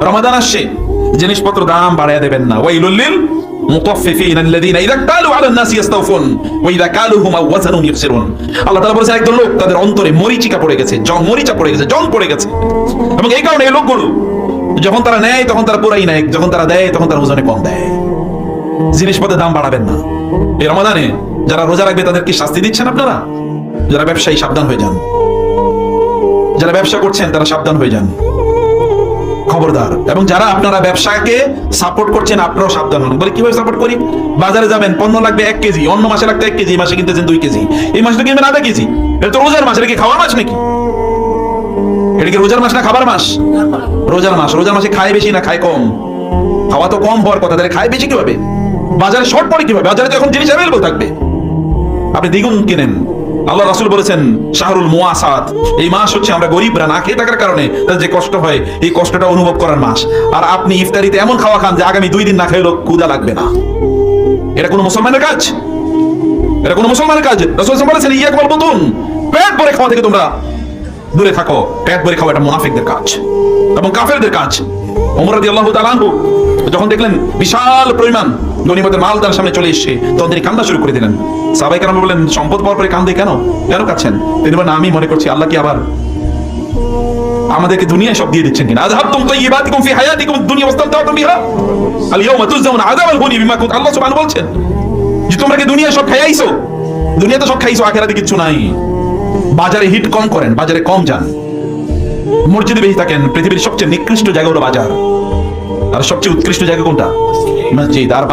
রমাদান আসছে, জিনিসপত্র দাম বাড়ায় দেবেন না। ওয়াইলুল লিল মুতাফফিফিন আল্লাযীনা ইযা কালু আলা الناস ইস্তাওফুন ওয়া ইযা কালুহুম আও ওয়াজানুহুম ইখসিরুন। আল্লাহ তাআলা বলেছেন একদল লোক তাদের অন্তরে মরিচিকা পড়ে গেছে, মরিচা পড়ে গেছে, জং পড়ে গেছে, এবং এই কারণে এই লোকগুলো যখন তারা নেয় তখন তারা পুরাই নেয়, যখন তারা দেয় তখন তারা ওজনে কম দেয়। জিনিসপত্রের দাম বাড়াবেন না। এই রমাদানে যারা রোজা রাখবে তাদেরকে শাস্তি দিচ্ছেন আপনারা? যারা ব্যবসায়ী সাবধান হয়ে যান, যারা ব্যবসা করছেন তারা সাবধান হয়ে যান, খবরদার। এবং যারা আপনারা ব্যবসাকে সাপোর্ট করছেন আপনারাও সাবধান হন। বলে কিভাবে সাপোর্ট করি? বাজারে যাবেন, পণ্য লাগবে 1 কেজি, অন্য মাসে লাগতো 1 কেজি, এই মাসে কিনতেছেন 2 কেজি, এই মাসে তো কিনবেন আধা কেজি। এটা তো রোজার মাস, এটা কি খাওয়ার মাস নাকি? এটা কি রোজার মাস না খাবার মাস? রোজার মাস। রোজার মাসে খায় বেশি না খায় কম? খাওয়া তো কম হওয়ার কথা, তাহলে খায় বেশি কিভাবে? বাজারে শর্ট পড়ে কিভাবে? বাজারে তো এখন জিনিস অ্যাভেলেবল থাকবে, আপনি দ্বিগুণ কিনেন। আল্লাহ রাসূল বলেছেন শাহরুল মুওয়াসাত, এই মাস হচ্ছে আমরা গরিবরা না খেয়ে থাকার কারণে তাদের যে কষ্ট হয় এই কষ্টটা অনুভব করার মাস। আর আপনি ইফতারিতে এমন খাওয়া খান যে আগামী 2 দিন না খেলেও ক্ষুধা লাগবে না। এটা কোনো মুসলমানের কাজ? এটা কোনো মুসলমানের কাজ? রাসূল বলেছেন ইয়াকুল বুতুন, পেট ভরে খাওয়া থেকে তোমরা দূরে থাকো। পেট ভরে খাওয়া এটা মুনাফিকদের কাজ এবং কাফেরদের কাজ। ওমর রাদিয়াল্লাহু তাআলা আনহু যখন দেখলেন বিশাল পরিমাণ গনিমতের মাল তার সামনে চলে এসেছে, তখন তিনি কান্না শুরু করে দিলেন। সাহাবায়ে কেরাম বললেন, সম্পদ পাওয়ার পরে কান্দে কেন? কেন কাঁদছেন? তিনি বলেন, আমি মনে করছি আল্লাহ কি আবার আমাদেরকে দুনিয়ায় সব দিয়ে দিচ্ছেন কিনা। আযহাবতুম তাইয়্যিবাতিকুম ফি হায়াতিকুম দুনিয়া ওয়াস্তামতা'তুম বিহা আল ইয়াওমা তুজজাউনা আযাবাল হুনি বিমা কুনতুম। আল্লাহ সুবহানাহু বলছেন যে তোমরা কি দুনিয়ায় সব খাইছো? দুনিয়াতে সব খাইছো, আখিরাতে কিছু নাই। বাজারে হিট কম করেন, বাজারে কম যান, মসজিদে বেশি থাকেন। পৃথিবীর সবচেয়ে নিকৃষ্ট জায়গা হলো বাজার, আর সবচেয়ে উৎকৃষ্ট জায়গা কোনটা? মসজিদ। আর